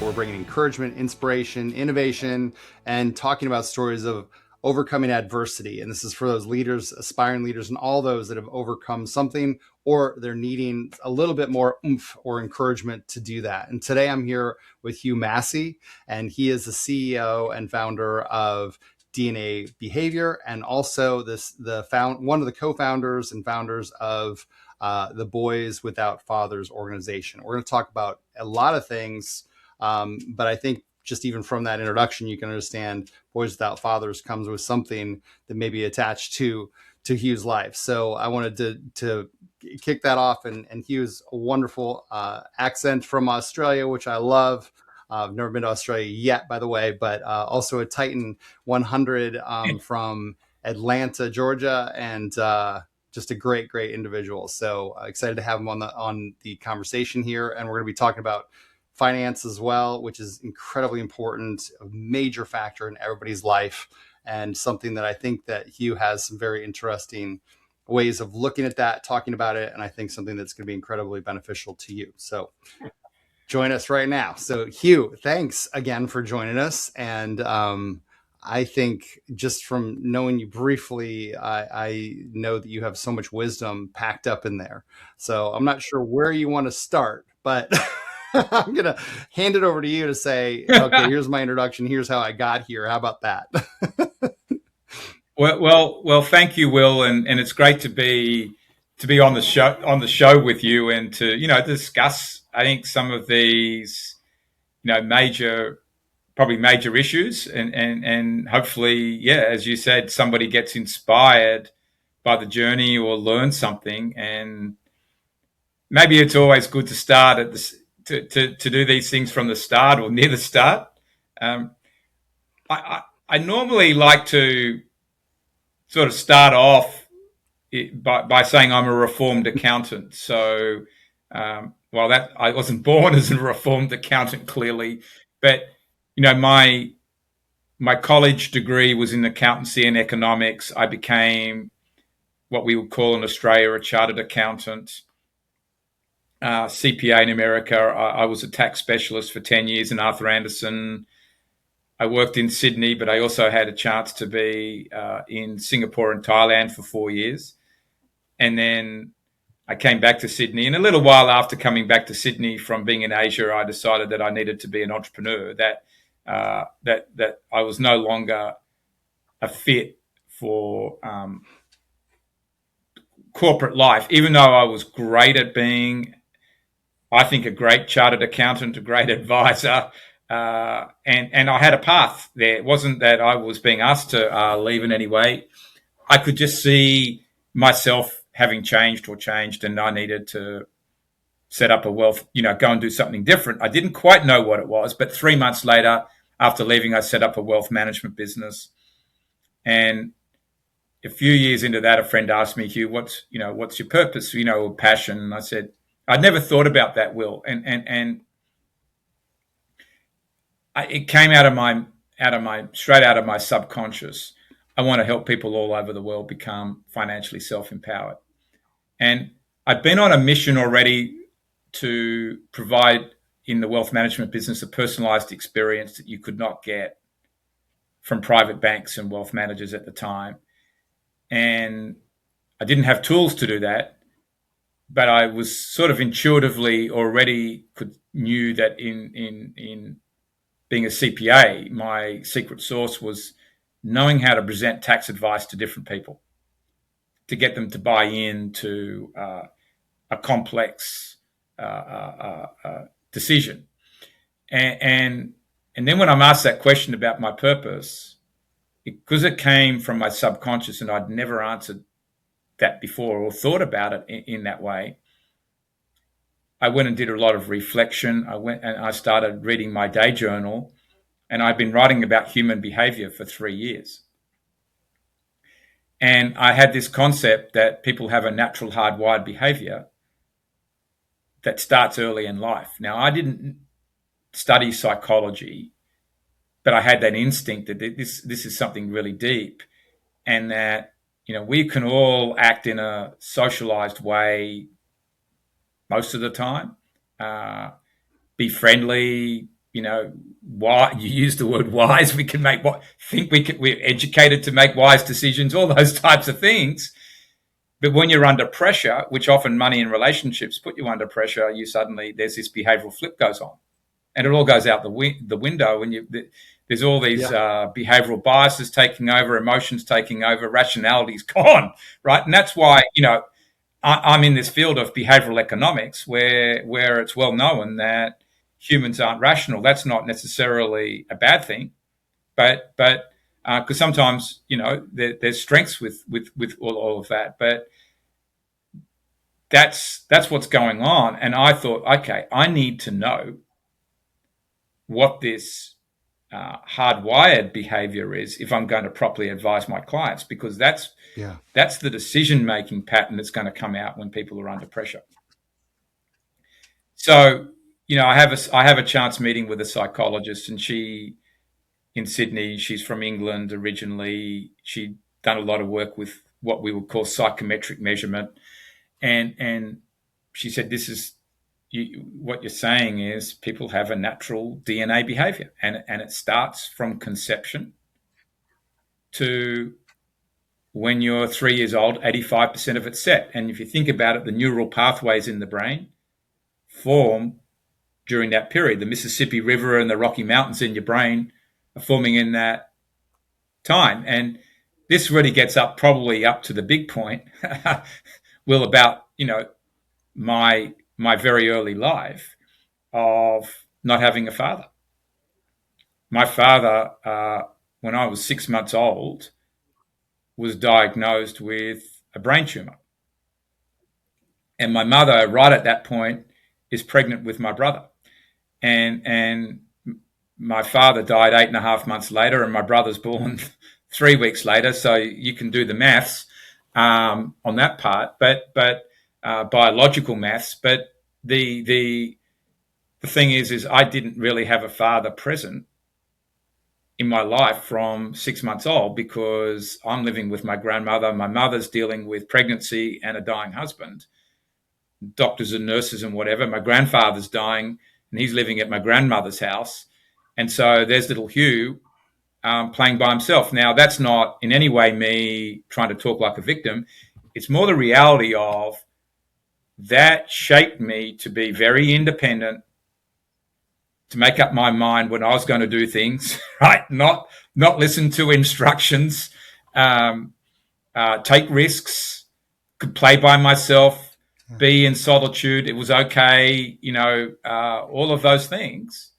where we're bringing encouragement, inspiration, innovation, and talking about stories of overcoming adversity. And this is for those leaders, aspiring leaders, and all those that have overcome something or they're needing a little bit more oomph or encouragement to do that. And today I'm here with Hugh Massie, and he is the CEO and founder of DNA Behavior, and also one of the co-founders and founders of the Boys Without Fathers organization. We're going to talk about a lot of things, but I think just even from that introduction, you can understand Boys Without Fathers comes with something that may be attached to Hugh's life. So I wanted to kick that off, and Hugh's a wonderful accent from Australia, which I love. I've never been to Australia yet, by the way, but also a Titan 100 from Atlanta, Georgia, and just a great individual. So excited to have him on the conversation here, and we're going to be talking about finance as well, which is incredibly important, a major factor in everybody's life, and something that I think that Hugh has some very interesting ways of looking at that, talking about it, and I think something that's going to be incredibly beneficial to you. So join us right now. So Hugh, thanks again for joining us. And I think just from knowing you briefly, I know that you have so much wisdom packed up in there. So I'm not sure where you want to start, but I'm going to hand it over to you to say, okay, here's my introduction. Here's how I got here. How about that? Well, thank you, Will. And it's great to be on the show with you and to, discuss, I think, some of these, major issues and hopefully, yeah, as you said, somebody gets inspired by the journey or learns something. And maybe it's always good to start at this, to do these things from the start or near the start. I normally like to sort of start off by saying I'm a reformed accountant. So, that I wasn't born as a reformed accountant, clearly, but my college degree was in accountancy and economics. I became what we would call in Australia a chartered accountant. CPA in America. I was a tax specialist for 10 years in Arthur Andersen. I worked in Sydney, but I also had a chance to be in Singapore and Thailand for 4 years. And then I came back to Sydney. And a little while after coming back to Sydney from being in Asia, I decided that I needed to be an entrepreneur, that I was no longer a fit for corporate life, even though I was great at being, I think, a great chartered accountant, a great advisor. And I had a path there. It wasn't that I was being asked to leave in any way. I could just see myself having changed, and I needed to set up a wealth, go and do something different. I didn't quite know what it was, but 3 months later, after leaving, I set up a wealth management business. And a few years into that, a friend asked me, Hugh, what's your purpose, or passion? And I said, I'd never thought about that, Will. And it came straight out of my subconscious. I want to help people all over the world become financially self-empowered. And I've been on a mission already to provide in the wealth management business a personalized experience that you could not get from private banks and wealth managers at the time. And I didn't have tools to do that, but I was sort of intuitively already knew that in being a CPA, my secret sauce was knowing how to present tax advice to different people to get them to buy into a complex decision. And then when I'm asked that question about my purpose, because it came from my subconscious and I'd never answered that before or thought about it in that way, I went and did a lot of reflection. I went and I started reading my day journal, and I've been writing about human behavior for 3 years. And I had this concept that people have a natural hardwired behavior that starts early in life. Now, I didn't study psychology, but I had that instinct that this is something really deep, and that, we can all act in a socialized way most of the time, be friendly, why you use the word wise. We can make what think we can, we're educated to make wise decisions, all those types of things. But when you're under pressure, which often money and relationships put you under pressure, you suddenly there's this behavioral flip goes on, and it all goes out the window. And there's all these behavioral biases taking over, emotions taking over, rationality's gone, right? And that's why I'm in this field of behavioral economics, where it's well known that humans aren't rational. That's not necessarily a bad thing, but because sometimes there's strengths with all of that, but that's what's going on. And I thought, okay, I need to know what this hardwired behavior is if I'm going to properly advise my clients, because that's the decision making pattern that's going to come out when people are under pressure. So I have a chance meeting with a psychologist, and she in Sydney. She's from England originally. She'd done a lot of work with what we would call psychometric measurement, and she said, "This is what you're saying is people have a natural DNA behavior, and it starts from conception to when you're 3 years old. 85% of it's set, and if you think about it, the neural pathways in the brain form during that period. The Mississippi River and the Rocky Mountains in your brain are forming in that time. And this really gets probably up to the big point, Will, about my very early life of not having a father. My father, when I was 6 months old, was diagnosed with a brain tumor, and my mother, right at that point, is pregnant with my brother, and my father died 8.5 months later, and my brother's born 3 weeks later. So you can do the maths on that part, but biological maths. But the thing is I didn't really have a father present in my life from 6 months old, because I'm living with my grandmother. My mother's dealing with pregnancy and a dying husband, doctors and nurses and whatever. My grandfather's dying, and he's living at my grandmother's house. And so there's little Hugh playing by himself. Now, that's not in any way me trying to talk like a victim. It's more the reality of that shaped me to be very independent, to make up my mind when I was going to do things, right? Not listen to instructions, take risks, could play by myself, be in solitude. It was okay, all of those things.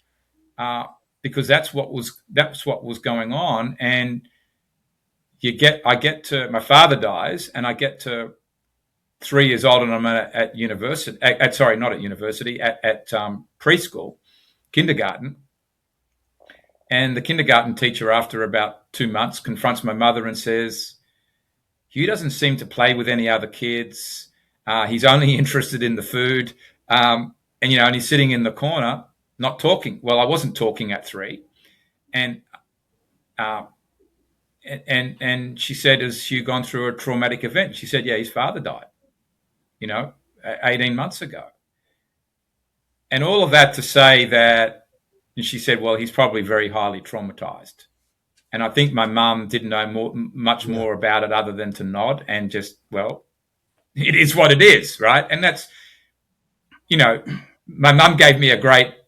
Because that's what was going on. And I get to my father dies, and I get to 3 years old, and I'm at university. Not at university, at preschool, kindergarten. And the kindergarten teacher, after about 2 months, confronts my mother and says, "Hugh doesn't seem to play with any other kids. He's only interested in the food, and he's sitting in the corner." Not talking. Well, I wasn't talking at 3, and she said, "Has Hugh gone through a traumatic event?" She said, "Yeah, his father died, 18 months ago." And all of that to say that, and she said, "Well, he's probably very highly traumatized." And I think my mum didn't know much more about it other than to nod and just, well, it is what it is, right? And that's, my mum gave me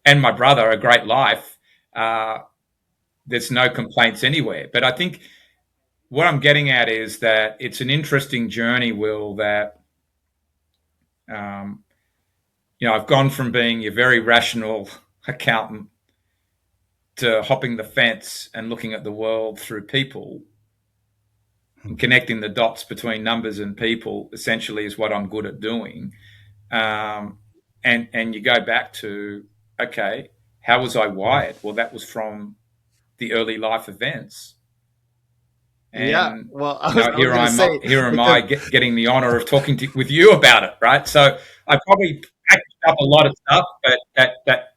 and my brother a great life. There's no complaints anywhere. But I think what I'm getting at is that it's an interesting journey, Will, that, I've gone from being your very rational accountant to hopping the fence and looking at the world through people, and connecting the dots between numbers and people essentially is what I'm good at doing. And you go back to, okay, how was I wired? Well, that was from the early life events. And well, here am I getting the honor of talking with you about it, right? So I probably packaged up a lot of stuff, but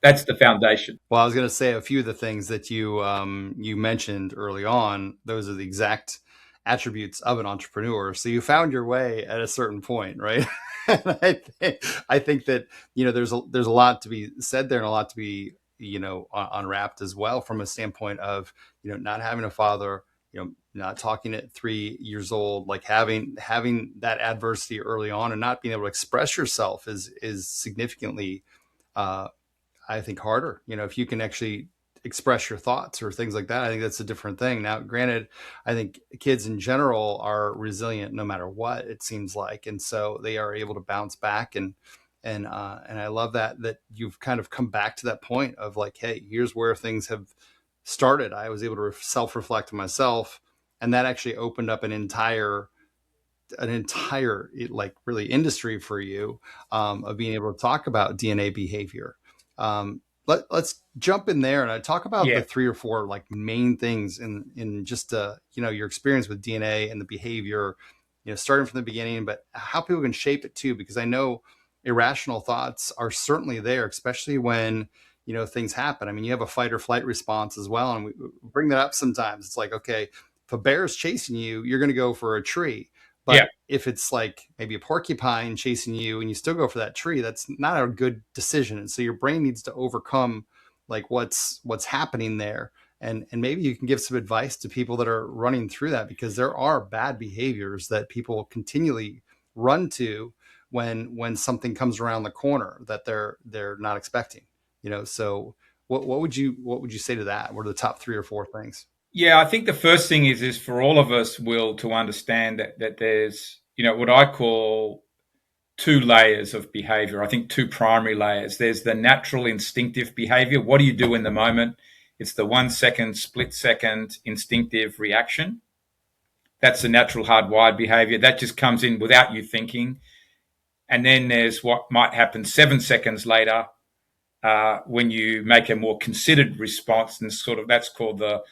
that's the foundation. Well, I was going to say a few of the things that you mentioned early on. Those are the exact attributes of an entrepreneur. So you found your way at a certain point, right? I think that there's a lot to be said there, and a lot to be unwrapped as well, from a standpoint of, not having a father, not talking at 3 years old, like having that adversity early on and not being able to express yourself is significantly, uh, I think, harder. If you can actually express your thoughts or things like that, I think that's a different thing. Now, granted, I think kids in general are resilient no matter what, it seems like, and so they are able to bounce back. And I love that you've kind of come back to that point of like, hey, here's where things have started. I was able to self-reflect on myself, and that actually opened up an entire like really industry for you, of being able to talk about DNA behavior. Let's jump in there and I talk about the Yeah. 3 or 4 like main things in just your experience with DNA and the behavior, starting from the beginning, but how people can shape it too, because I know irrational thoughts are certainly there, especially when things happen. I mean, you have a fight or flight response as well, and we bring that up sometimes. It's like, okay, if a bear is chasing you, you're going to go for a tree. Yeah. But if it's like maybe a porcupine chasing you and you still go for that tree, that's not a good decision. And so your brain needs to overcome like what's happening there. And maybe you can give some advice to people that are running through that, because there are bad behaviors that people continually run to when something comes around the corner that they're not expecting. So what would you say to that? What are the top 3 or 4 things? Yeah, I think the first thing is for all of us, Will, to understand that there's, what I call two layers of behavior. I think two primary layers. There's the natural instinctive behavior. What do you do in the moment? It's the 1 second, split second instinctive reaction. That's the natural hardwired behavior. That just comes in without you thinking. And then there's what might happen 7 seconds later, when you make a more considered response, and sort of that's called the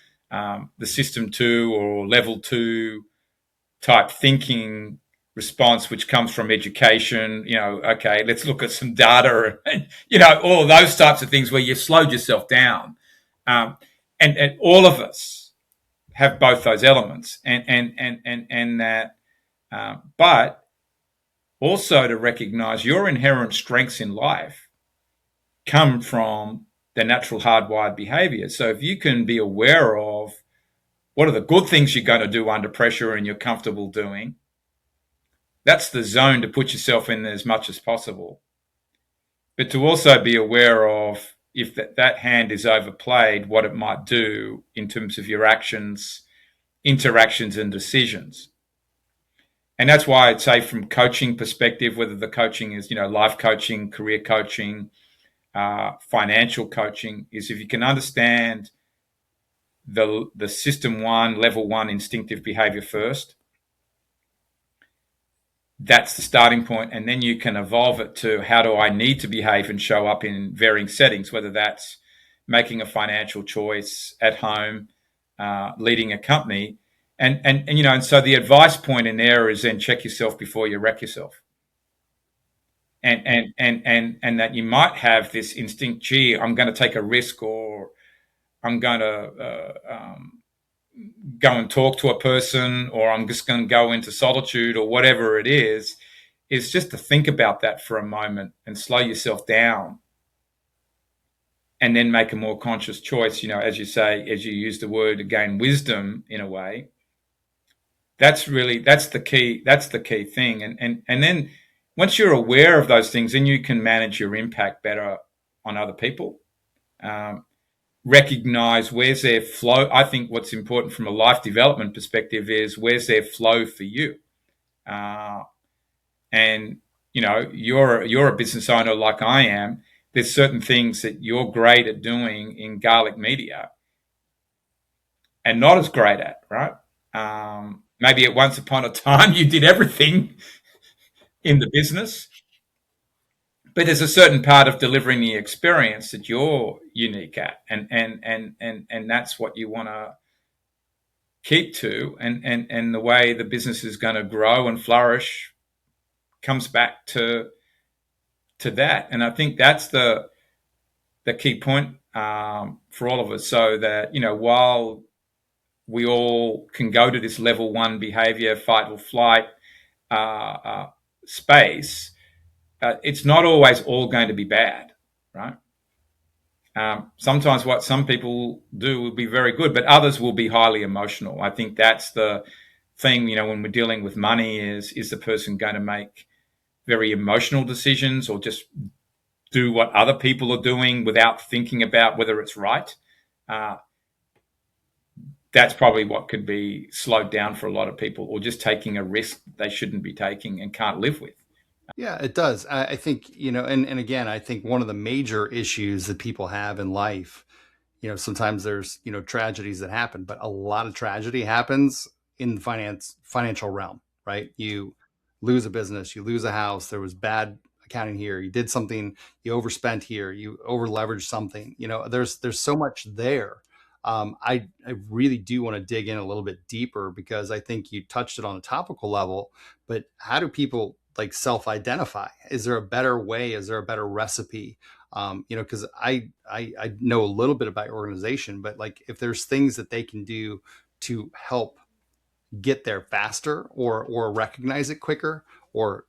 system 2 or level 2 type thinking response, which comes from education. Okay, let's look at some data, and all of those types of things where you slowed yourself down. Um, and all of us have both those elements, and that, but also to recognize your inherent strengths in life come from the natural hardwired behavior. So if you can be aware of what are the good things you're going to do under pressure and you're comfortable doing, that's the zone to put yourself in as much as possible. But to also be aware of if that hand is overplayed, what it might do in terms of your actions, interactions, and decisions. And that's why I'd say, from coaching perspective, whether the coaching is, life coaching, career coaching, financial coaching, is if you can understand the system 1, level 1 instinctive behavior first, that's the starting point, and then you can evolve it to how do I need to behave and show up in varying settings, whether that's making a financial choice at home, leading a company, and so the advice point in there is then check yourself before you wreck yourself, and that you might have this instinct, gee, I'm going to take a risk, or I'm going to go and talk to a person, or I'm just going to go into solitude, or whatever it is just to think about that for a moment and slow yourself down, and then make a more conscious choice. As you say, as you use the word again, wisdom, in a way. That's the key. That's the key thing. And then once you're aware of those things, then you can manage your impact better on other people. Recognize where's their flow. I think what's important from a life development perspective is where's their flow for you. And you're a business owner like I am. There's certain things that you're great at doing in garlic media and not as great at, right? Maybe at once upon a time you did everything in the business, but there's a certain part of delivering the experience that you're unique at, and that's what you want to keep to, and the way the business is going to grow and flourish comes back to that. And I think that's the key point, for all of us, so that while we all can go to this level 1 behavior, fight or flight space, it's not always all going to be bad, right? Sometimes what some people do will be very good, but others will be highly emotional. I think that's the thing, when we're dealing with money is the person going to make very emotional decisions or just do what other people are doing without thinking about whether it's right? Uh, that's probably what could be slowed down for a lot of people, or just taking a risk they shouldn't be taking and can't live with. Yeah, it does. I think, and again, I think one of the major issues that people have in life, sometimes there's, tragedies that happen, but a lot of tragedy happens in the financial realm, right? You lose a business, you lose a house, there was bad accounting here, you did something, you overspent here, you over leveraged something, there's so much there. I really do want to dig in a little bit deeper because I think you touched it on a topical level, but how do people like self-identify? Is there a better way? Is there a better recipe? Because I know a little bit about your organization, but like if there's things that they can do to help get there faster or recognize it quicker, or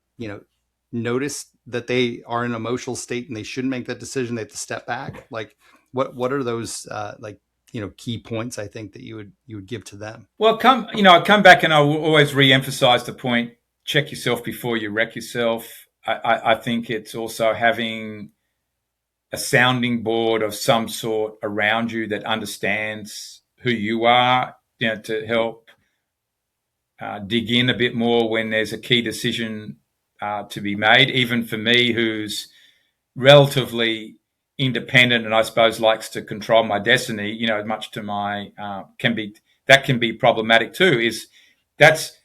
notice that they are in an emotional state and they shouldn't make that decision, they have to step back. Like what are those like key points I think that you would give to them? Well, I come back and I will always re-emphasize the point: check yourself before you wreck yourself. I think it's also having a sounding board of some sort around you that understands who you are, to help dig in a bit more when there's a key decision to be made. Even for me, who's relatively independent and I suppose likes to control my destiny, much to my can be problematic too. Is that's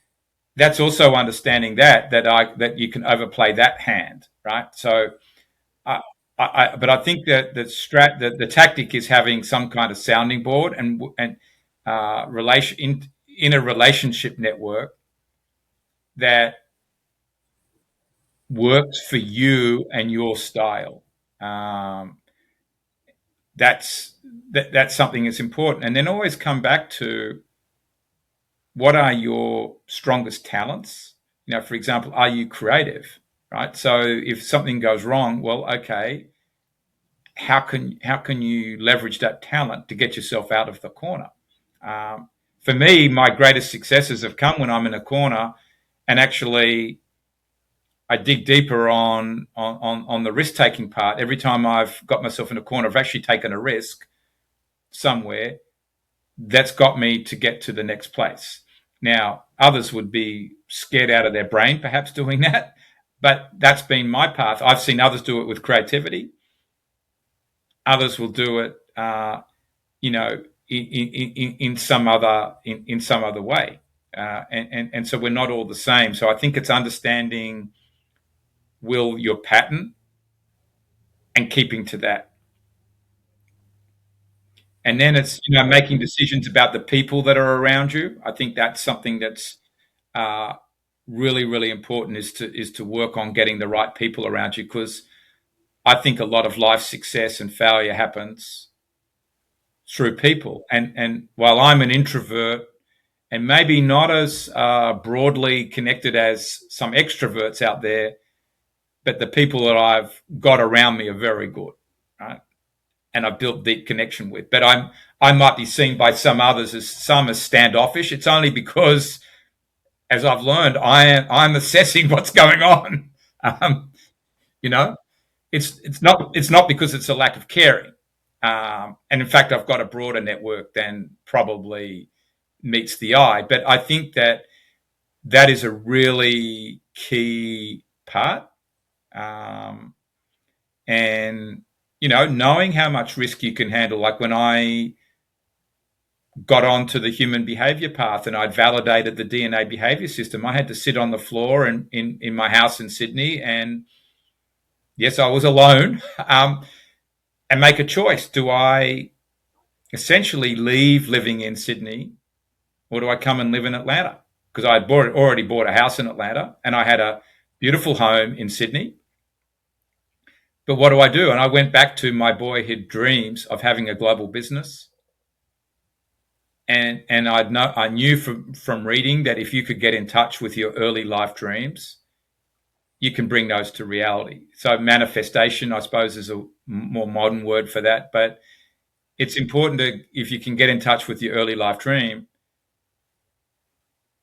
also understanding that you can overplay that hand, right? So, but I think that the tactic is having some kind of sounding board and relation in a relationship network that works for you and your style. Um, that's something that's important, and then always come back to what are your strongest talents. For example, are you creative? Right. So if something goes wrong, well, okay, how can you leverage that talent to get yourself out of the corner? For me, my greatest successes have come when I'm in a corner, and actually I dig deeper on the risk taking part. Every time I've got myself in a corner, I've actually taken a risk somewhere that's got me to get to the next place. Now, others would be scared out of their brain perhaps doing that, but that's been my path. I've seen others do it with creativity. Others will do it, you know, in some other way, and so we're not all the same. So I think it's understanding, Will, your pattern and keeping to that. And then it's making decisions about the people that are around you. I think that's something that's uh, really really important, is to work on getting the right people around you, because I think a lot of life success and failure happens through people. And while I'm an introvert and maybe not as broadly connected as some extroverts out there, but the people that I've got around me are very good, right? And I've built deep connection with. But I might be seen by some others as standoffish. It's only because, as I've learned, I'm assessing what's going on. Um, you know, it's not because it's a lack of caring. And in fact, I've got a broader network than probably meets the eye. But I think that is a really key part. Um, and knowing how much risk you can handle. Like when I got onto the human behavior path and I'd validated the DNA behavior system, I had to sit on the floor in my house in Sydney, and yes, I was alone, and make a choice. Do I essentially leave living in Sydney, or do I come and live in Atlanta? Because I had already bought a house in Atlanta and I had a beautiful home in Sydney. But what do I do? And I went back to my boyhood dreams of having a global business. And I knew from reading that if you could get in touch with your early life dreams, you can bring those to reality. So manifestation, I suppose, is a more modern word for that. But it's important to, if you can get in touch with your early life dream,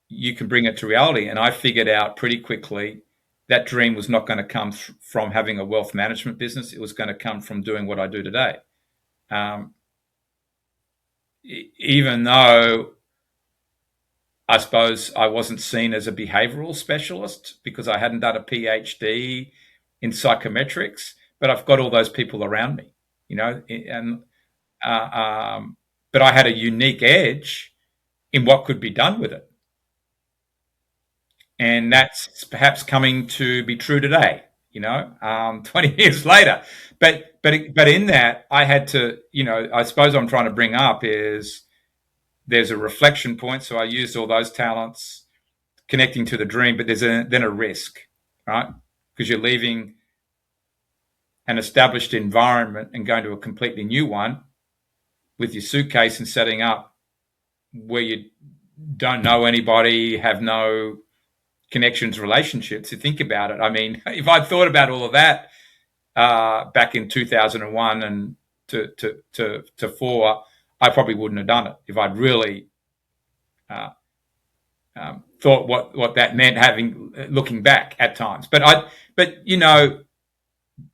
you can bring it to reality. And I figured out pretty quickly that dream was not going to come from having a wealth management business. It was going to come from doing what I do today. Um, Even though I suppose I wasn't seen as a behavioral specialist because I hadn't done a PhD in psychometrics, but I've got all those people around me, and uh, um, but I had a unique edge in what could be done with it, and that's perhaps coming to be true today. 20 years later, but in that I had to, I suppose I'm trying to bring up is there's a reflection point. So I used all those talents connecting to the dream, but there's then a risk, right? Because you're leaving an established environment and going to a completely new one with your suitcase and setting up where you don't know anybody, have no connections, relationships. You think about it. I mean, if I'd thought about all of that back in 2001 and to 4, I probably wouldn't have done it if I'd really thought what that meant, looking back at times. But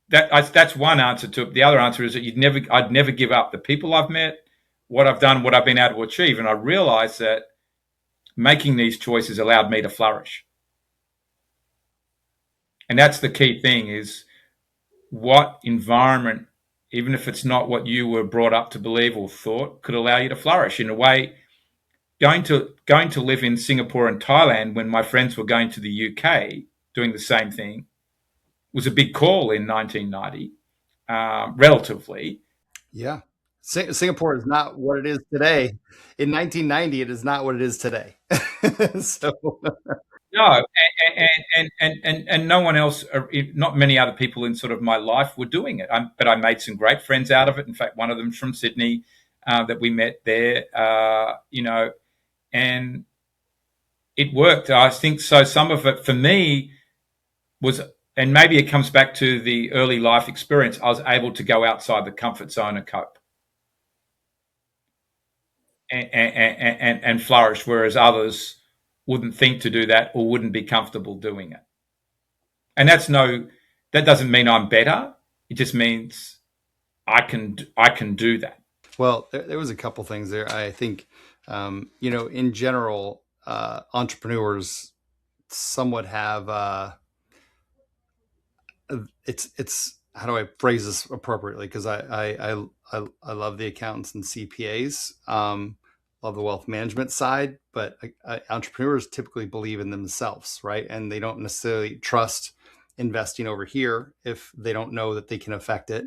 that's one answer to it. The other answer is that I'd never give up. The people I've met, what I've done, what I've been able to achieve, and I realized that making these choices allowed me to flourish. And that's the key thing: is what environment, even if it's not what you were brought up to believe or thought, could allow you to flourish. In a way, going to live in Singapore and Thailand when my friends were going to the UK doing the same thing was a big call in 1990, relatively. Yeah. Singapore is not what it is today. In 1990, it is not what it is today. So, No, and no one else, not many other people in sort of my life were doing it. But I made some great friends out of it. In fact, one of them's from Sydney that we met there, and it worked. I think so. Some of it for me was, and maybe it comes back to the early life experience, I was able to go outside the comfort zone and cope and flourish, whereas others wouldn't think to do that or wouldn't be comfortable doing it. And that doesn't mean I'm better. It just means I can do that. well, there was a couple things there. I think, in general, entrepreneurs somewhat have, it's how do I phrase this appropriately? Because I love the accountants and CPAs, love the wealth management side, but entrepreneurs typically believe in themselves, right? And they don't necessarily trust investing over here if they don't know that they can affect it.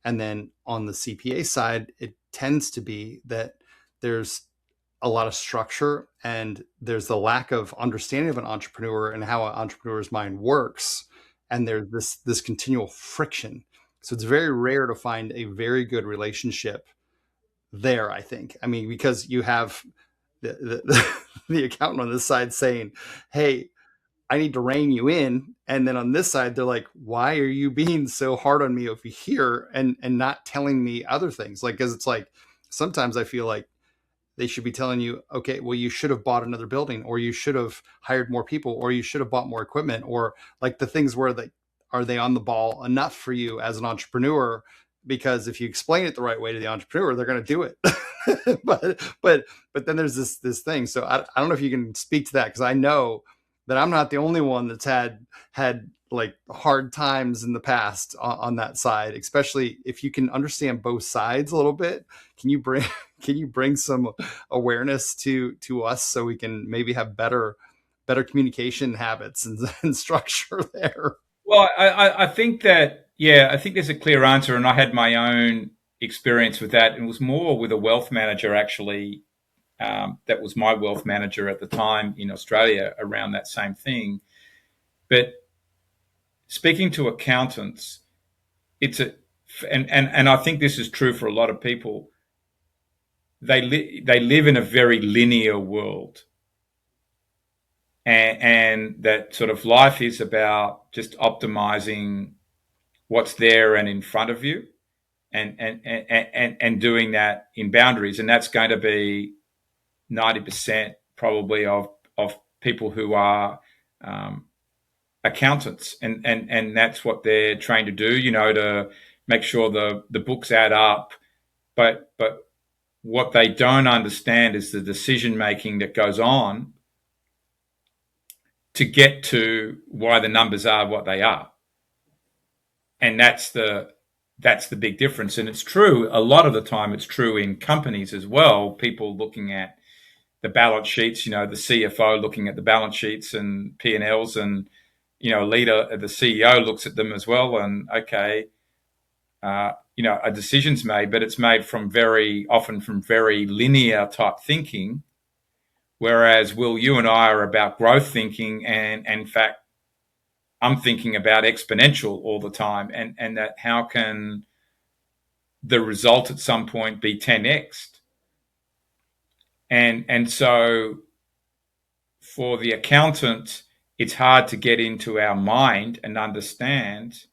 And then on the CPA side, it tends to be that there's a lot of structure and there's the lack of understanding of an entrepreneur and how an entrepreneur's mind works, and there's this continual friction. So it's very rare to find a very good relationship there, I think. I mean, because you have the accountant on this side saying, hey, I need to rein you in, and then on this side they're like, why are you being so hard on me over here and not telling me other things? Like, because it's like sometimes I feel like they should be telling you, okay, well, you should have bought another building, or you should have hired more people, or you should have bought more equipment, or like the things where are they on the ball enough for you as an entrepreneur? Because if you explain it the right way to the entrepreneur, they're going to do it. but then there's this thing. So I don't know if you can speak to that, because I know that I'm not the only one that's had like hard times in the past on that side, especially if you can understand both sides a little bit. Can you bring some awareness to us so we can maybe have better communication habits and structure there? Well, I think that, I think there's a clear answer, and I had my own experience with that. It was more with a wealth manager, actually. That was my wealth manager at the time in Australia around that same thing. But speaking to accountants, and I think this is true for a lot of people. They live in a very linear world. and that sort of life is about just optimizing what's there and in front of you, and doing that in boundaries. And that's going to be 90% probably of people who are accountants, and that's what they're trained to do, to make sure the books add up. But what they don't understand is the decision making that goes on to get to why the numbers are what they are. And that's the big difference. And it's true a lot of the time. It's true in companies as well. People looking at the balance sheets, the CFO looking at the balance sheets and P&Ls, and leader, the CEO looks at them as well. And okay, a decision's made, but it's made often from very linear type thinking. Whereas, Will, you and I are about growth thinking, and in fact, I'm thinking about exponential all the time, and that how can the result at some point be 10x? And so for the accountant, it's hard to get into our mind and understand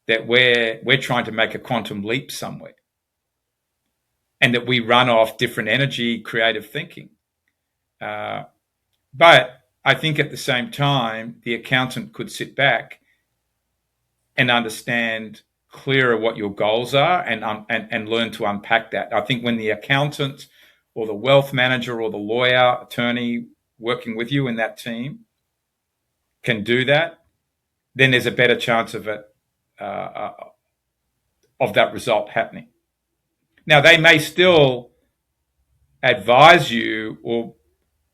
that we're trying to make a quantum leap somewhere, and that we run off different energy, creative thinking. But I think at the same time, the accountant could sit back and understand clearer what your goals are, and learn to unpack that. I think when the accountant or the wealth manager or the lawyer, attorney working with you in that team can do that, then there's a better chance of that result happening. Now, they may still advise you, or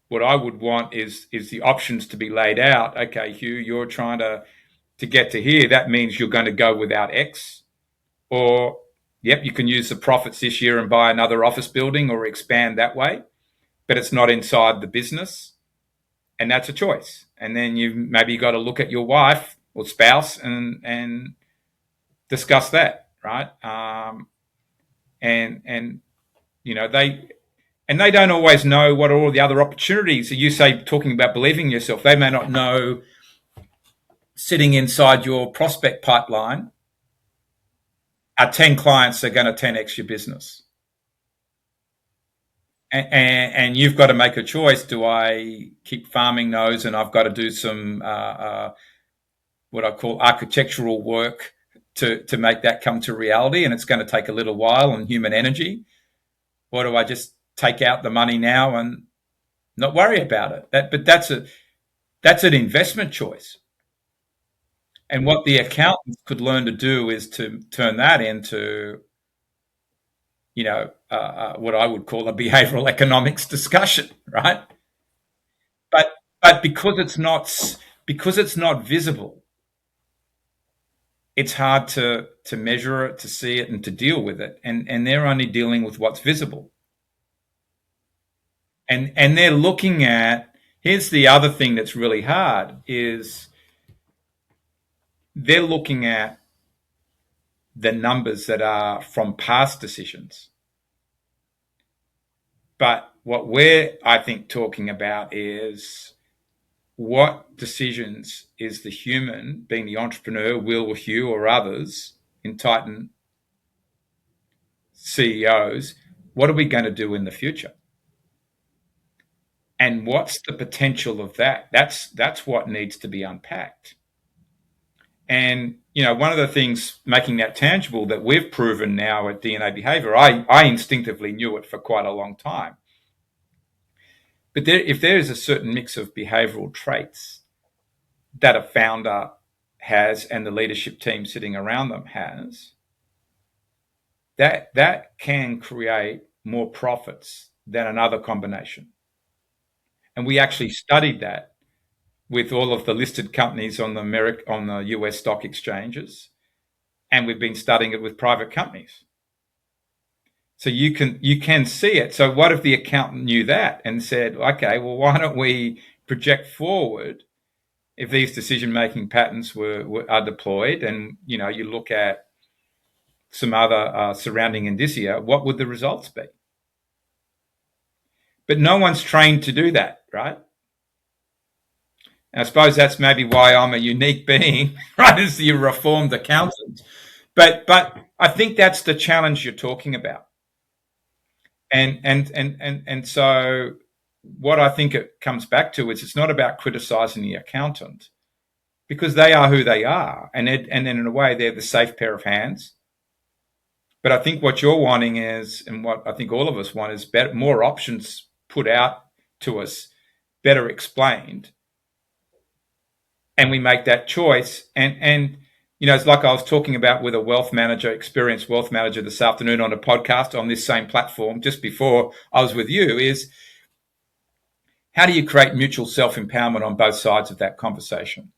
what I would want is the options to be laid out. Okay, Hugh, you're trying to get to here. That means you're going to go without X, or yep, you can use the profits this year and buy another office building or expand that way, but it's not inside the business, and that's a choice. And then you maybe got to look at your wife or spouse and discuss that, right? And they don't always know what are all the other opportunities. You say, talking about believing in yourself, they may not know sitting inside your prospect pipeline are 10 clients that are going to 10x your business. And you've got to make a choice. Do I keep farming those, and I've got to do some what I call architectural work to make that come to reality, and it's going to take a little while and human energy? Or do I just take out the money now and not worry about it? But that's an investment choice. And what the accountants could learn to do is to turn that into, what I would call a behavioral economics discussion, right? But because it's not visible, it's hard to measure it, to see it, and to deal with it. And they're only dealing with what's visible. And they're looking at, here's the other thing that's really hard, is they're looking at the numbers that are from past decisions. But what we're, I think, talking about is what decisions is the human, being the entrepreneur, Will or Hugh or others in Titan CEOs, what are we going to do in the future? And what's the potential of that? That's what needs to be unpacked. And, one of the things making that tangible that we've proven now at DNA Behavior, I instinctively knew it for quite a long time. But if there is a certain mix of behavioral traits that a founder has and the leadership team sitting around them has, that can create more profits than another combination. And we actually studied that with all of the listed companies on the US stock exchanges, and we've been studying it with private companies. So you can see it. So what if the accountant knew that and said, okay, well, why don't we project forward if these decision-making patterns are deployed, and you look at some other surrounding indicia, what would the results be? But no one's trained to do that, right? And I suppose that's maybe why I'm a unique being, right? As the reformed accountant. But I think that's the challenge you're talking about. And so what I think it comes back to is it's not about criticizing the accountant, because they are who they are, and then in a way they're the safe pair of hands. But I think what you're wanting is, and what I think all of us want, is better, more options put out to us, better explained, and we make that choice. And it's like I was talking about with a wealth manager, experienced wealth manager, this afternoon on a podcast on this same platform, just before I was with you, is how do you create mutual self-empowerment on both sides of that conversation,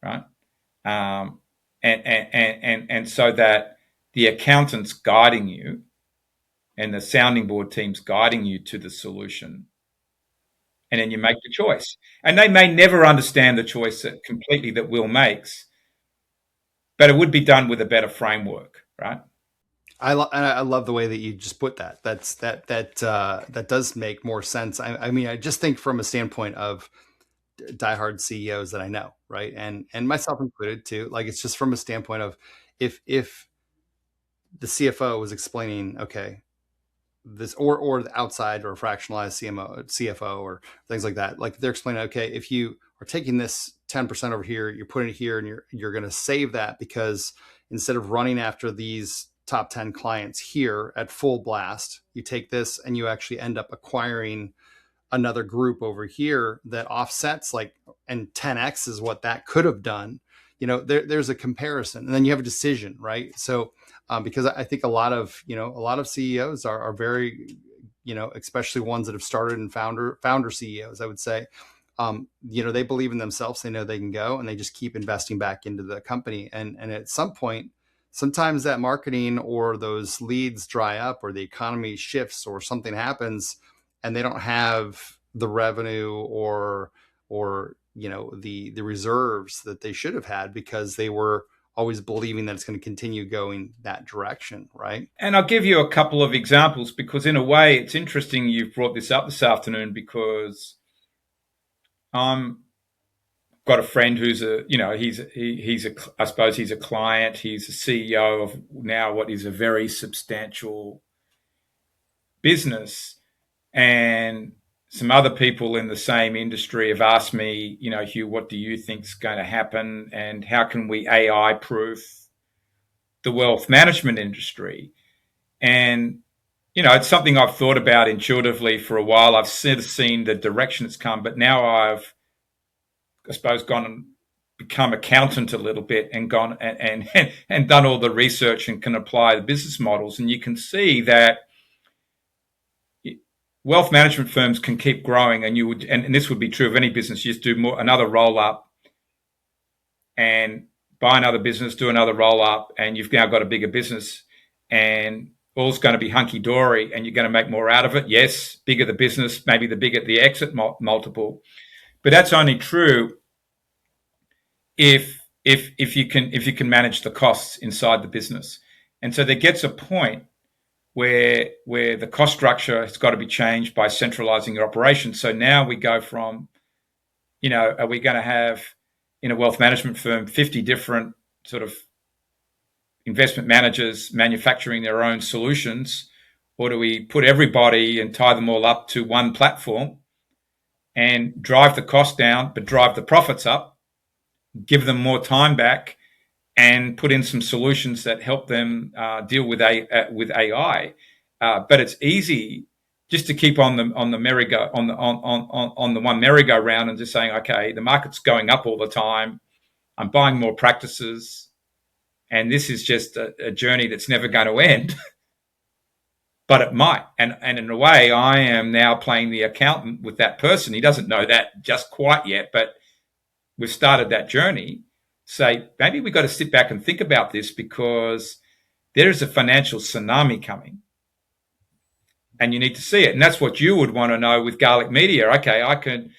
right? And so that the accountant's guiding you and the sounding board team's guiding you to the solution, and then you make the choice. And they may never understand the choice completely that Will makes, but it would be done with a better framework, right? I love the way that you just put that. That does make more sense. I mean, I just think from a standpoint of diehard CEOs that I know, right, and myself included too. Like, it's just from a standpoint of if the CFO was explaining, okay, this or the outside or fractionalized CFO or things like that, like they're explaining, okay, if you are taking this 10% over here, you're putting it here, and you're going to save that because instead of running after these top 10 clients here at full blast, you take this and you actually end up acquiring another group over here that offsets, like, and 10x is what that could have done. There's a comparison, and then you have a decision, right? So because I think a lot of CEOs are very, especially ones that have started in founder CEOs, I would say, they believe in themselves, they know they can go, and they just keep investing back into the company. And at some point, sometimes that marketing or those leads dry up, or the economy shifts, or something happens, and they don't have the revenue or the reserves that they should have had, because they were always believing that it's going to continue going that direction, right? And I'll give you a couple of examples, because in a way it's interesting you've brought this up this afternoon, because I'm got a friend who's I suppose he's a client. He's a CEO of now what is a very substantial business, and some other people in the same industry have asked me, Hugh, what do you think is going to happen, and how can we AI proof the wealth management industry? And it's something I've thought about intuitively for a while. I've seen the direction it's come, but now I suppose, gone and become accountant a little bit, and gone and done all the research, and can apply the business models. And you can see that wealth management firms can keep growing, and this would be true of any business. You just do another roll up, and buy another business, do another roll up, and you've now got a bigger business, and all's going to be hunky dory, and you're going to make more out of it. Yes, bigger the business, maybe the bigger the exit multiple, but that's only true if you can manage the costs inside the business. And so there gets a point where the cost structure has got to be changed by centralizing your operations. So now we go from, are we going to have in a wealth management firm 50 different sort of investment managers manufacturing their own solutions, or do we put everybody and tie them all up to one platform and drive the cost down but drive the profits up, give them more time back, and put in some solutions that help them deal with AI? But it's easy just to keep on the merry-go on the one merry-go-round, and just saying, okay, the market's going up all the time, I'm buying more practices, and this is just a journey that's never going to end. But it might. And in a way, I am now playing the accountant with that person. He doesn't know that just quite yet, but we've started that journey. Say, maybe we've got to sit back and think about this, because there is a financial tsunami coming, and you need to see it. And that's what you would want to know with Garlic Media. Okay, I can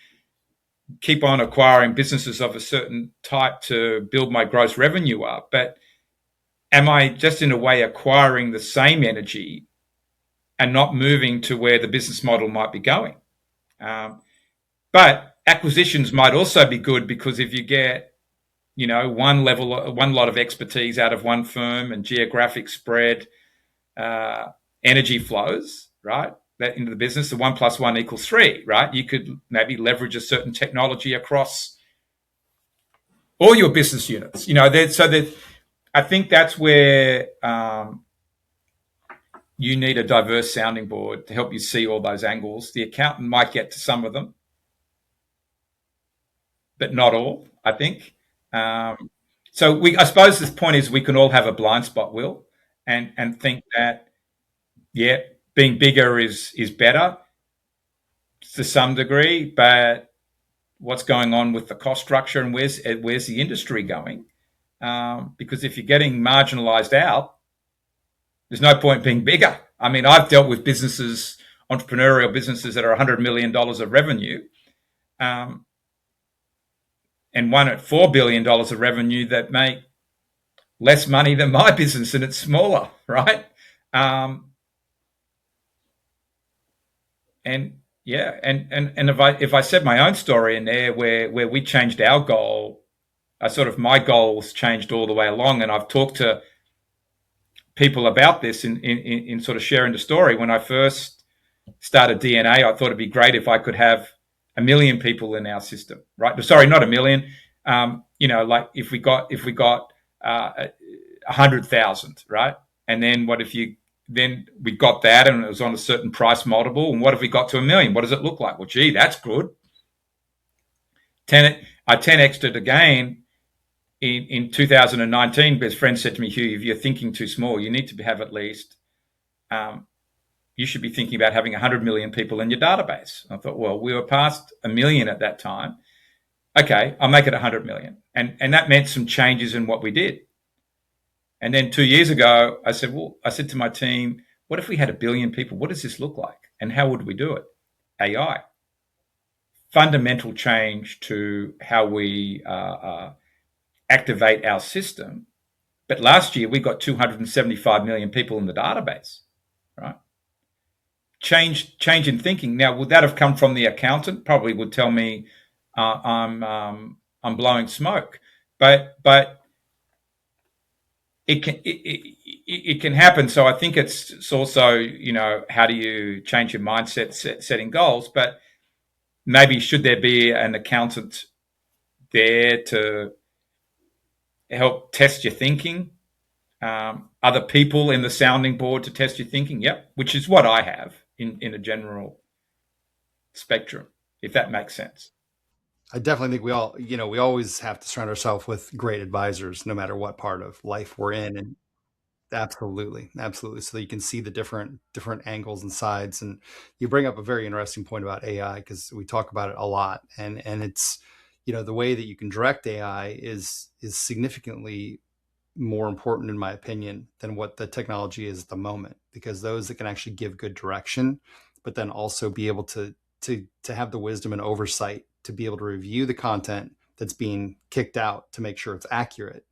keep on acquiring businesses of a certain type to build my gross revenue up, but am I just in a way acquiring the same energy and not moving to where the business model might be going? But acquisitions might also be good, because if you get, one lot of expertise out of one firm and geographic spread, energy flows, right, that into the business, the 1 + 1 = 3, right? You could maybe leverage a certain technology across all your business units. I think that's where you need a diverse sounding board to help you see all those angles. The accountant might get to some of them, but not all, I think. I suppose the point is we can all have a blind spot, Will, and think that, yeah, being bigger is better to some degree, but what's going on with the cost structure and where's the industry going? Because if you're getting marginalized out, there's no point being bigger. I mean, I've dealt with businesses, entrepreneurial businesses that are $100 million of revenue, and one at $4 billion of revenue that make less money than my business, and it's smaller, right? And yeah, and if I said my own story in there, where we changed our goal, my goals changed all the way along, and I've talked to people about this in sort of sharing the story. When I first started DNA, I thought it'd be great if I could have 1 million people in our system, right? Sorry, not 1 million. Like if we got 100,000, right? And then then we got that, and it was on a certain price multiple. And what if we got to 1 million? What does it look like? Well, gee, that's good. I 10x'd it again in 2019. Best friend said to me, Hugh, if you're thinking too small, you need to have at least, you should be thinking about having 100 million people in your database. I thought, well, we were past 1 million at that time. Okay, I'll make it 100 million. And that meant some changes in what we did. And then 2 years ago, I said to my team, what if we had 1 billion people? What does this look like? And how would we do it? AI. Fundamental change to how we activate our system. But last year, we got 275 million people in the database, right? Change in thinking. Now, would that have come from the accountant? Probably would tell me I'm blowing smoke. But it can happen. So I think it's also, how do you change your mindset, setting goals? But maybe should there be an accountant there to help test your thinking? Other people in the sounding board to test your thinking? Yep, which is what I have in a general spectrum, if that makes sense. I definitely think we always have to surround ourselves with great advisors, no matter what part of life we're in. And absolutely, absolutely. So that you can see the different angles and sides. And you bring up a very interesting point about AI, because we talk about it a lot. And it's, the way that you can direct AI is significantly more important, in my opinion, than what the technology is at the moment, because those that can actually give good direction, but then also be able to have the wisdom and oversight to be able to review the content that's being kicked out to make sure it's accurate.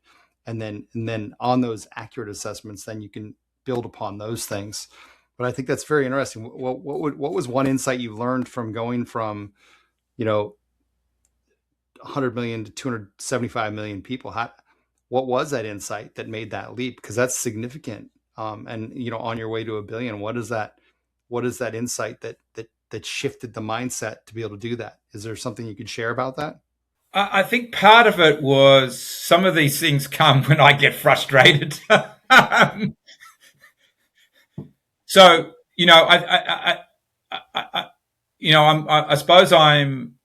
And then on those accurate assessments, then you can build upon those things. But I think that's very interesting. What was one insight you learned from going from, 100 million to 275 million people? What was that insight that made that leap? Because that's significant. And on your way to 1 billion, what is that insight that shifted the mindset to be able to do that? Is there something you could share about that? I think part of it was some of these things come when I get frustrated. So, I suppose I'm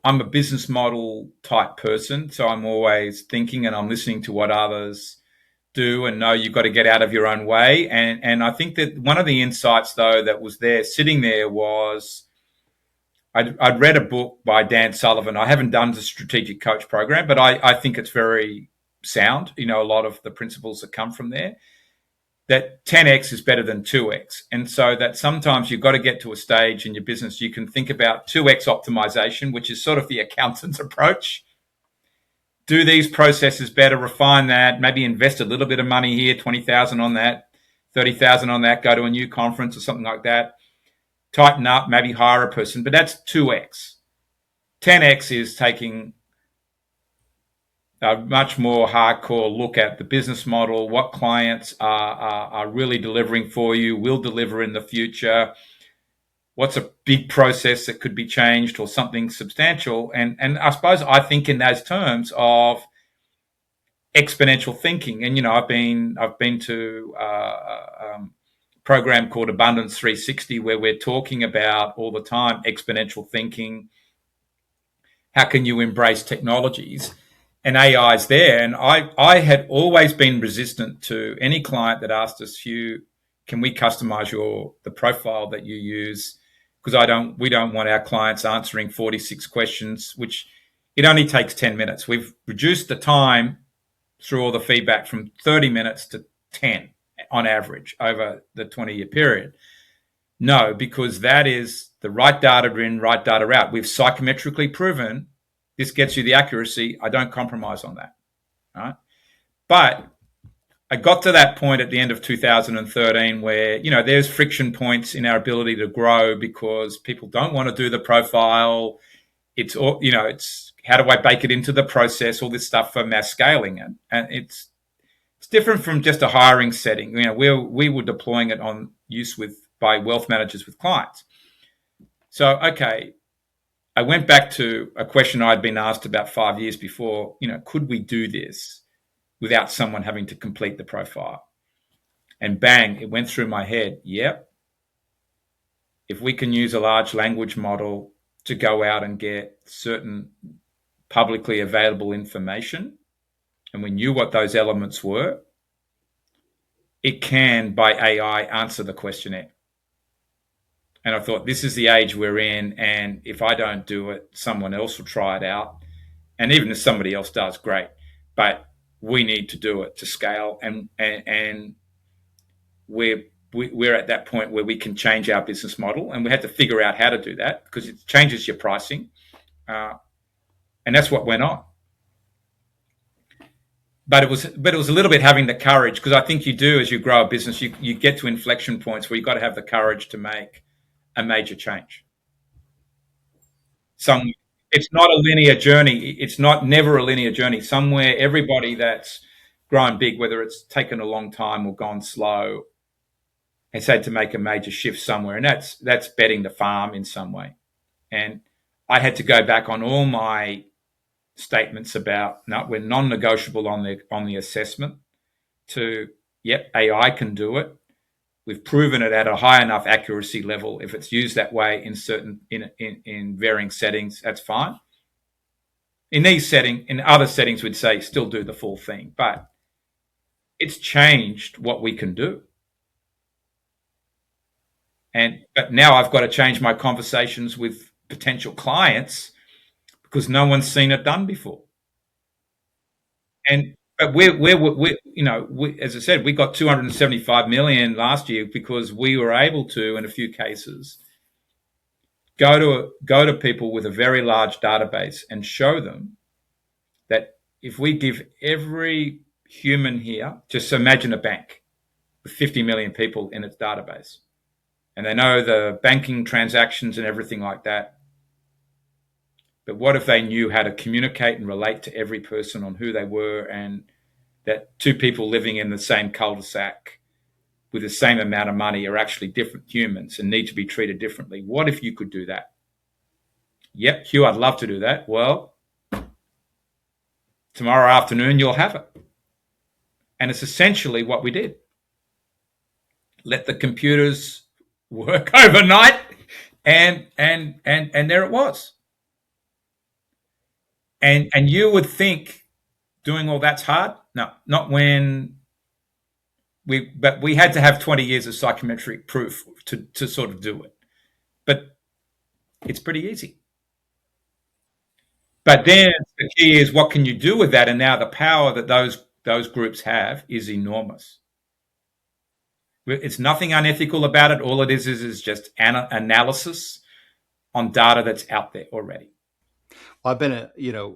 a business model type person. So I'm always thinking, and I'm listening to what others do, and know you've got to get out of your own way. And I think that one of the insights, though, that was sitting there was, I'd read a book by Dan Sullivan. I haven't done the strategic coach program, but I think it's very sound. A lot of the principles that come from there, that 10x is better than 2x. And so that sometimes you've got to get to a stage in your business, you can think about 2x optimization, which is sort of the accountant's approach. Do these processes better, refine that, maybe invest a little bit of money here, 20,000 on that, 30,000 on that, go to a new conference or something like that. Tighten up, maybe hire a person, but that's 2x. 10x is taking a much more hardcore look at the business model, what clients are really delivering for you, will deliver in the future, what's a big process that could be changed or something substantial. And I suppose I think in those terms of exponential thinking. And I've been to program called Abundance 360 where we're talking about all the time exponential thinking. How can you embrace technologies? And AI's there. And I had always been resistant to any client that asked us, Hugh, can we customize the profile that you use? Because we don't want our clients answering 46 questions, which it only takes 10 minutes. We've reduced the time through all the feedback from 30 minutes to 10 on average over the 20-year period. No, because that is the right data in, right data out. We've psychometrically proven this gets you the accuracy. I don't compromise on that. Right? But I got to that point at the end of 2013 where, there's friction points in our ability to grow because people don't want to do the profile. It's how do I bake it into the process, all this stuff for mass scaling. And it's different from just a hiring setting. We were deploying it on use by wealth managers with clients. So, okay, I went back to a question I'd been asked about 5 years before, could we do this without someone having to complete the profile? And bang, it went through my head. Yep. If we can use a large language model to go out and get certain publicly available information, and we knew what those elements were, it can, by AI, answer the questionnaire. And I thought, this is the age we're in, and if I don't do it, someone else will try it out. And even if somebody else does, great. But we need to do it to scale, and we're at that point where we can change our business model, and we had to figure out how to do that because it changes your pricing, and that's what went on. But it was a little bit having the courage, because I think you do, as you grow a business, you get to inflection points where you've got to have the courage to make a major change. It's not a linear journey. It's never a linear journey. Somewhere, everybody that's grown big, whether it's taken a long time or gone slow, has had to make a major shift somewhere, and that's betting the farm in some way. And I had to go back on all my statements about we're non-negotiable on the assessment to yep, AI can do it. We've proven it at a high enough accuracy level. If it's used that way in varying settings, that's fine. In other settings, we'd say still do the full thing, but it's changed what we can do. But now I've got to change my conversations with potential clients because no one's seen it done before. But as I said, we got 275 million last year because we were able to, in a few cases, go to people with a very large database and show them that if we give every human here, just imagine a bank with 50 million people in its database, and they know the banking transactions and everything like that. But what if they knew how to communicate and relate to every person on who they were, and that two people living in the same cul-de-sac with the same amount of money are actually different humans and need to be treated differently? What if you could do that? Yep, Hugh, I'd love to do that. Well, tomorrow afternoon you'll have it. And it's essentially what we did. Let the computers work overnight, and there it was. And you would think doing all that's hard? No, not when but we had to have 20 years of psychometric proof to sort of do it. But it's pretty easy. But then the key is, what can you do with that? And now the power that those groups have is enormous. It's nothing unethical about it. All it is just analysis on data that's out there already. Well,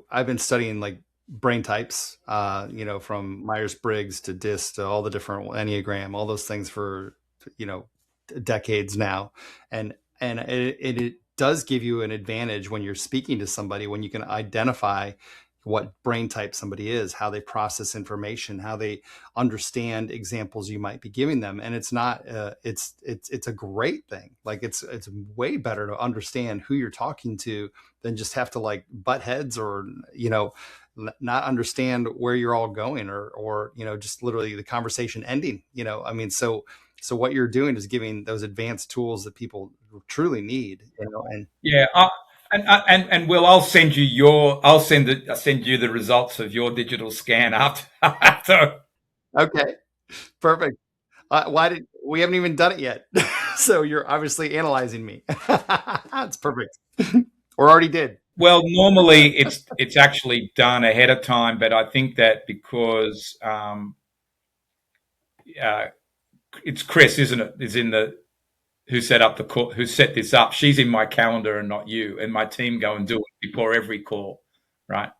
I've been studying like brain types, from Myers-Briggs to DISC to all the different Enneagram, all those things for, decades now. And it does give you an advantage when you're speaking to somebody, when you can identify what brain type somebody is, how they process information, how they understand examples you might be giving them. And it's not it's a great thing. Like it's way better to understand who you're talking to than just have to like butt heads or not understand where you're all going, or just literally the conversation ending. I mean, so what you're doing is giving those advanced tools that people truly need. And Yeah, and Will, I'll send you the results of your digital scan after. after. okay, perfect. Why did we haven't even done it yet? So you're obviously analyzing me. That's perfect. Or already did. Well, normally it's actually done ahead of time, but I think that because uh, it's Chris, isn't it? Is in the who set up the call, who set this up. She's in my calendar and not you. And my team go and do it before every call, right?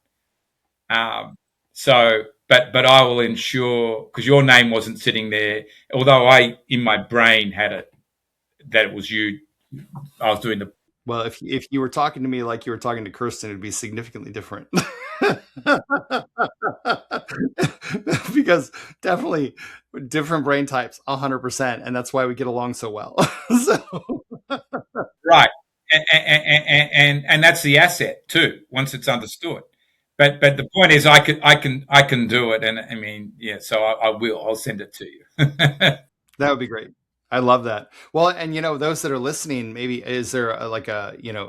Um, so, but I will ensure, because your name wasn't sitting there, although I in my brain had it that it was you. I was doing the Well, if you were talking to me like you were talking to Kirsten, it'd be significantly different. Because definitely different brain types, 100%, and that's why we get along so well. So right, and that's the asset too. Once it's understood, but the point is, I can do it, and I mean, yeah. So I will. I'll send it to you. that would be great. I love that. Well, and those that are listening, maybe is there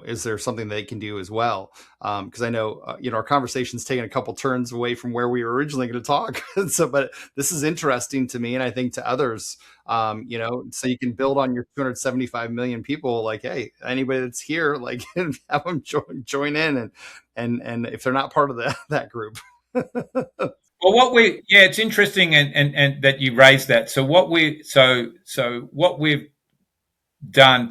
is there something they can do as well? Because I know our conversation's taken a couple turns away from where we were originally going to talk. So, but this is interesting to me, and I think to others. So you can build on your 275 million people. Like, hey, anybody that's here, like, have them join in, and if they're not part of that group. Well, it's interesting, and that you raised that. So what we've done,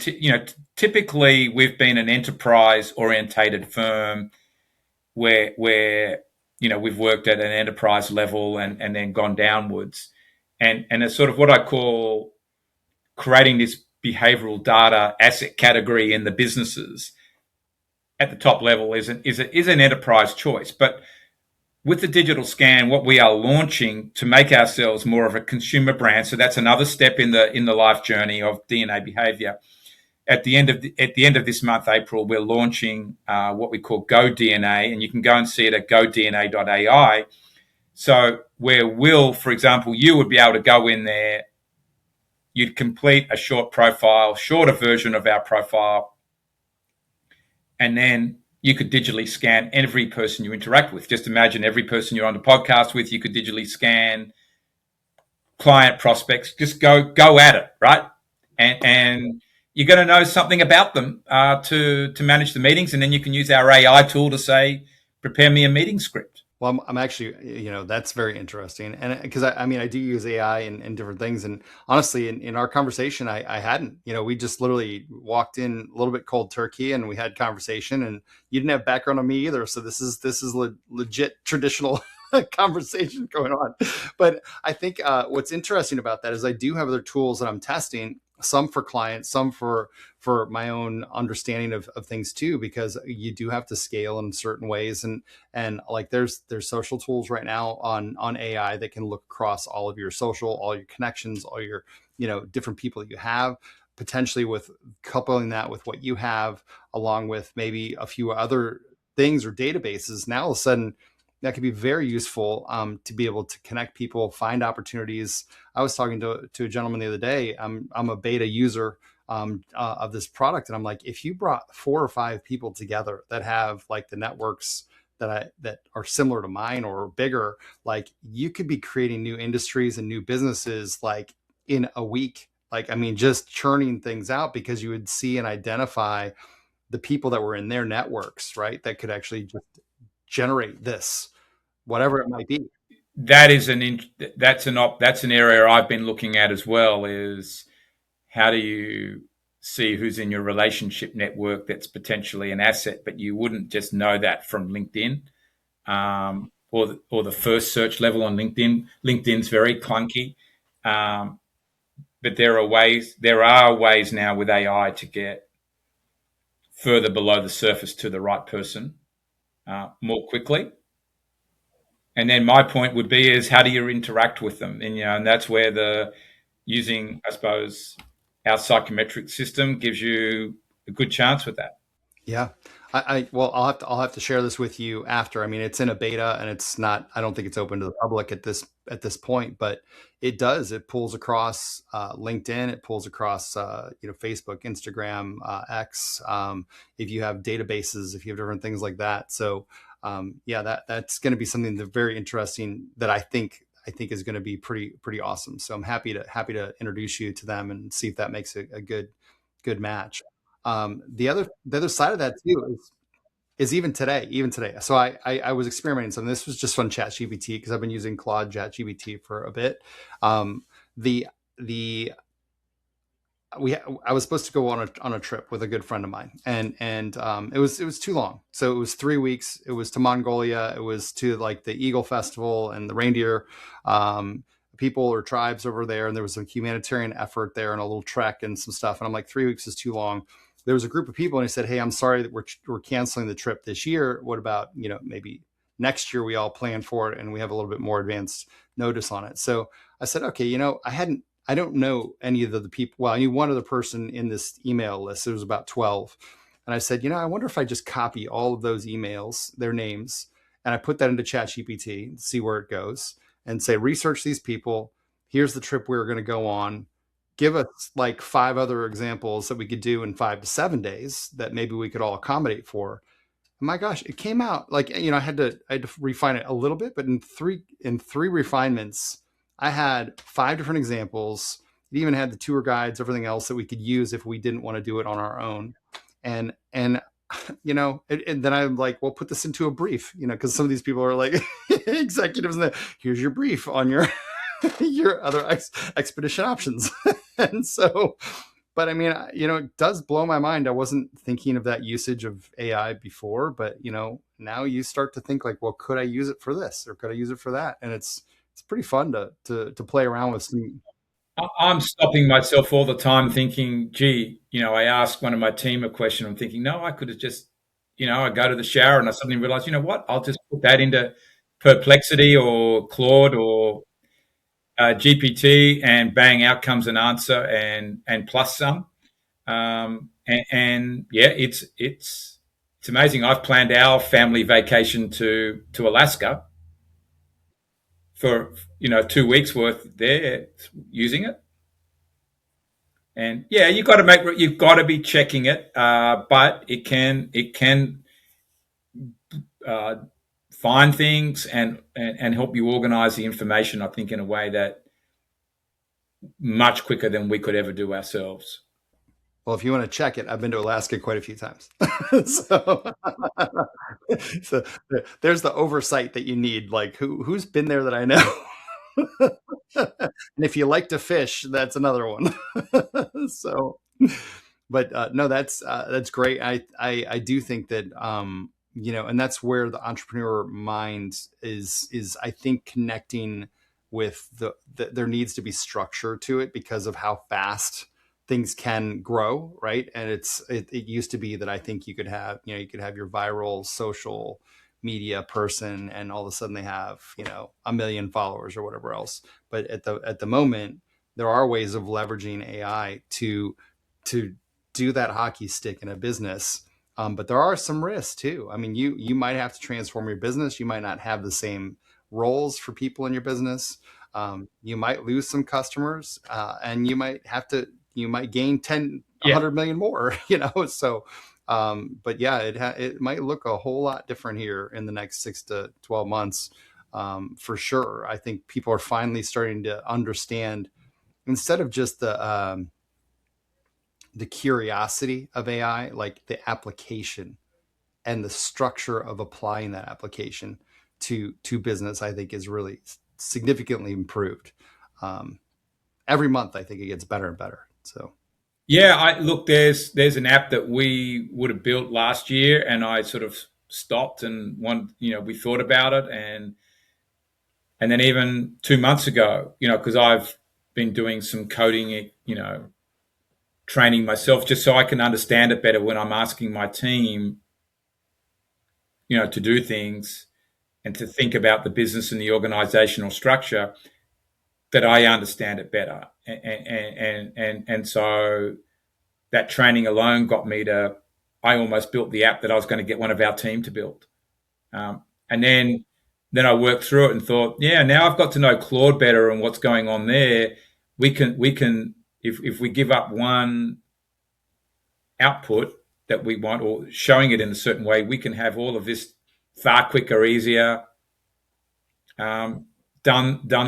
typically we've been an enterprise orientated firm where we've worked at an enterprise level and then gone downwards, and it's sort of what I call creating this behavioral data asset category in the businesses at the top level is an enterprise choice, but with the digital scan, what we are launching to make ourselves more of a consumer brand. So that's another step in the life journey of DNA behavior. At the end of this month, April, we're launching what we call Go DNA, and you can go and see it at godna.ai. So where Will, for example, you would be able to go in there, you'd complete a short profile, shorter version of our profile, and then you could digitally scan every person you interact with. Just imagine every person you're on the podcast with, you could digitally scan client prospects. Just go at it, right? And you're going to know something about them to manage the meetings, and then you can use our AI tool to say, prepare me a meeting script. Well, I'm actually, that's very interesting. And because I mean, I do use AI and different things. And honestly, in our conversation, I hadn't, we just literally walked in a little bit cold turkey and we had conversation, and you didn't have background on me either. So this is legit traditional conversation going on. But I think what's interesting about that is I do have other tools that I'm testing, some for clients, some for my own understanding of things too, because you do have to scale in certain ways. And like there's social tools right now on AI that can look across all of your social, all your connections, all your different people that you have, potentially with coupling that with what you have, along with maybe a few other things or databases. Now all of a sudden that could be very useful to be able to connect people, find opportunities. I was talking to a gentleman the other day. I'm a beta user of this product, and I'm like, if you brought 4 or 5 people together that have like the networks that are similar to mine or bigger, like you could be creating new industries and new businesses like in a week. Like, I mean, just churning things out, because you would see and identify the people that were in their networks, right? That could actually just generate this, whatever it might be. That's an area I've been looking at as well. Is how do you see who's in your relationship network that's potentially an asset, but you wouldn't just know that from LinkedIn or the first search level on LinkedIn. LinkedIn's very clunky, but there are ways now with AI to get further below the surface to the right person more quickly. And then my point would be is how do you interact with them? And that's where the using, I suppose, our psychometric system gives you a good chance with that. Yeah. Well, I'll have to share this with you after. I mean, it's in a beta and it's not, I don't think it's open to the public at this point, but it pulls across LinkedIn, it pulls across Facebook, Instagram, X, if you have databases, if you have different things like that. So yeah, that's going to be something that very interesting that I think is going to be pretty awesome. So I'm happy to introduce you to them and see if that makes a good match. The other side of that too is even today. So I was experimenting some. This was just on ChatGPT because I've been using Claude ChatGPT for a bit. Um, the the I was supposed to go on a trip with a good friend of mine, and it was too long. So it was 3 weeks. It was to Mongolia. It was to like the Eagle Festival and the reindeer um, people or tribes over there, and there was a humanitarian effort there and a little trek and some stuff. And I'm like, 3 weeks is too long. There was a group of people, and he said, "Hey, I'm sorry that we're canceling the trip this year. What about maybe next year we all plan for it and we have a little bit more advanced notice on it?" So I said, "Okay, I don't know any of the people. Well, I knew one other person in this email list. There was about 12. And I said, I wonder if I just copy all of those emails, their names, and I put that into ChatGPT, see where it goes, and say, research these people. Here's the trip we're going to go on. Give us like 5 other examples that we could do in 5 to 7 days that maybe we could all accommodate for." My gosh, it came out like I had to refine it a little bit, but in three refinements, I had 5 different examples. It even had the tour guides, everything else that we could use if we didn't want to do it on our own. And and then I'm like, well, put this into a brief, because some of these people are like executives, and here's your brief on your your other expedition options. And so, but I mean, it does blow my mind. I wasn't thinking of that usage of AI before, but now you start to think like, well, could I use it for this or could I use it for that? And it's pretty fun to play around with some. I'm stopping myself all the time thinking, gee, I ask one of my team a question. I'm thinking, no, I could have just, I go to the shower and I suddenly realize, you know what? I'll just put that into Perplexity or Claude or GPT, and bang, out comes an answer and plus some. And yeah, it's amazing. I've planned our family vacation to Alaska for 2 weeks worth there using it. And yeah, you've got to be checking it, but it can uh, find things and help you organize the information. I think in a way that much quicker than we could ever do ourselves. Well, if you want to check it, I've been to Alaska quite a few times. so, so there's the oversight that you need. Like who's been there that I know. And if you like to fish, that's another one. So, but no, that's great. I do think that and that's where the entrepreneur mind is I think connecting with there needs to be structure to it because of how fast things can grow, right? And it used to be that I think you could have your viral social media person and all of a sudden they have 1 million followers or whatever else. But at the moment there are ways of leveraging AI to do that hockey stick in a business. But there are some risks too. I mean, you might have to transform your business. You might not have the same roles for people in your business. You might lose some customers, and you might gain 10, Yeah, 100 million more. So, but yeah, it might look a whole lot different here in the next 6 to 12 months, for sure. I think people are finally starting to understand instead of just the curiosity of AI, like the application and the structure of applying that application to business, I think is really significantly improved. Um, every month, I think it gets better and better. So yeah. I look. There's an app that we would have built last year, and I sort of stopped and we thought about it, and then even 2 months ago, because I've been doing some coding, training myself just so I can understand it better when I'm asking my team, to do things and to think about the business and the organizational structure, that I understand it better. And so that training alone got me to, I almost built the app that I was going to get one of our team to build. And then I worked through it and thought, yeah, now I've got to know Claude better and what's going on there. We can if we give up one output that we want, or showing it in a certain way, we can have all of this far quicker, easier, done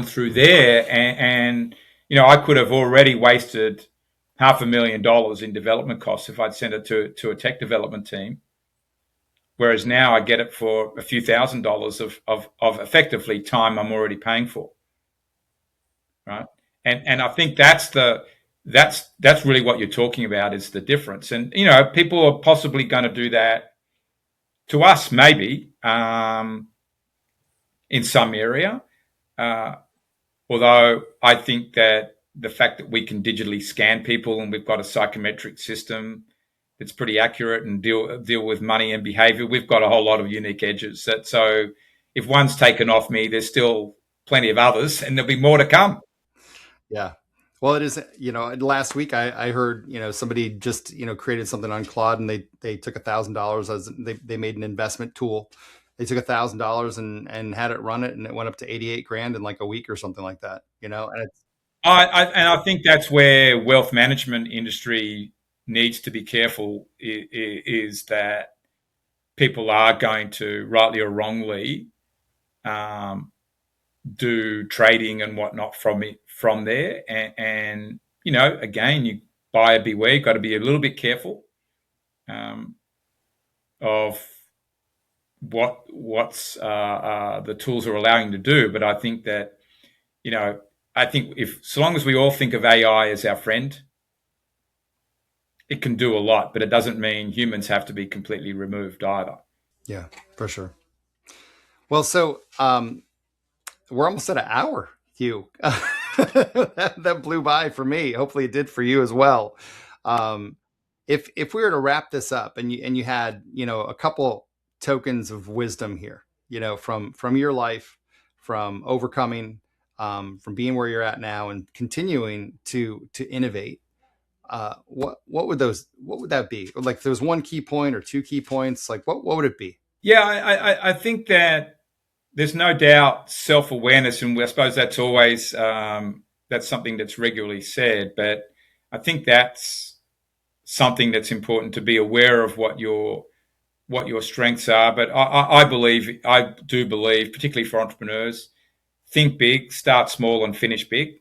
through there. And I could have already wasted $500,000 in development costs if I'd sent it to a tech development team. Whereas now I get it for a few $1,000s of effectively time I'm already paying for, right? And I think that's really what you're talking about, is the difference. And people are possibly going to do that to us, maybe, in some area. Although I think that the fact that we can digitally scan people and we've got a psychometric system that's pretty accurate and deal with money and behavior, we've got a whole lot of unique edges. So if one's taken off me, there's still plenty of others, and there'll be more to come. Yeah. Well, it is, last week I heard, somebody just, created something on Claude, and they took $1,000 as they made an investment tool. They took $1,000 and had it run it, and it went up to 88 grand in like a week or something like that, and it's, I think that's where wealth management industry needs to be careful, is that people are going to, rightly or wrongly, do trading and whatnot from there. And again, you buyer beware. You've got to be a little bit careful of what's the tools are allowing to do. But I think that if, so long as we all think of AI as our friend, it can do a lot. But it doesn't mean humans have to be completely removed either. yeah, for sure. Well, so we're almost at an hour, Hugh. that blew by for me. Hopefully it did for you as well. If we were to wrap this up, and you had, a couple tokens of wisdom here, from your life, from overcoming, from being where you're at now and continuing to innovate, what would that be? Like, if there was one key point or two key points, like what would it be? Yeah, I think that there's no doubt self-awareness, and I suppose that's always that's something that's regularly said. But I think that's something that's important, to be aware of what your strengths are. But I do believe, particularly for entrepreneurs, think big, start small, and finish big.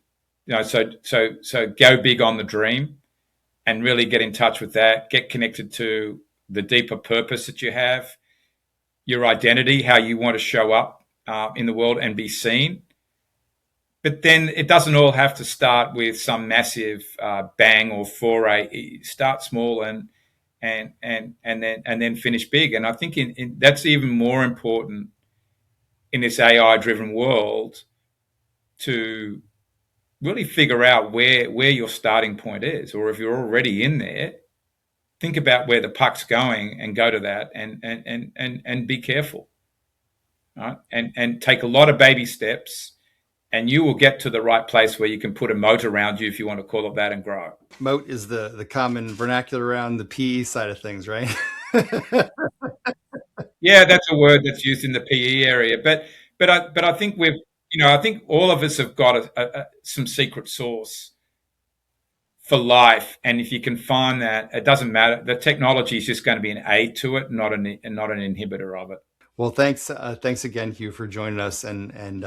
So go big on the dream, and really get in touch with that. Get connected to the deeper purpose that you have, your identity, how you want to show up in the world and be seen. But then it doesn't all have to start with some massive bang or foray. Start small and then finish big. And I think that's even more important in this AI-driven world, to really figure out where your starting point is, or if you're already in there, think about where the puck's going and go to that, and be careful, right? And take a lot of baby steps, and you will get to the right place where you can put a moat around you, if you want to call it that, and grow. Moat is the common vernacular around the PE side of things, right? Yeah, that's a word that's used in the PE area, but I think I think all of us have got some secret sauce for life, and if you can find that, it doesn't matter. The technology is just going to be an aid to it, not an inhibitor of it. Well, thanks again, Hugh, for joining us, and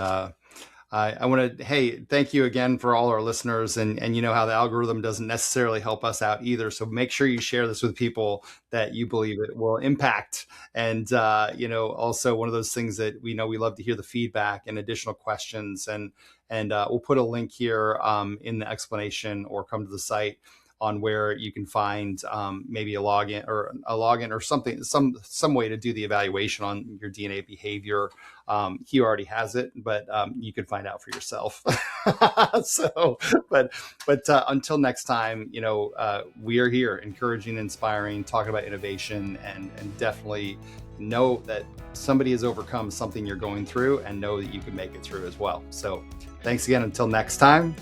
I want to, hey, thank you again for all our listeners, and you know how the algorithm doesn't necessarily help us out either. So make sure you share this with people that you believe it will impact. And, also one of those things that we love to hear the feedback and additional questions, and we'll put a link here in the explanation, or come to the site. on where you can find maybe a login or something, some way to do the evaluation on your DNA behavior. Hugh already has it, but you can find out for yourself. So, but until next time, we are here encouraging, inspiring, talking about innovation, and definitely know that somebody has overcome something you're going through, and know that you can make it through as well. So thanks again. Until next time,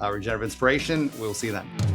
Regenerative Inspiration. We'll see you then.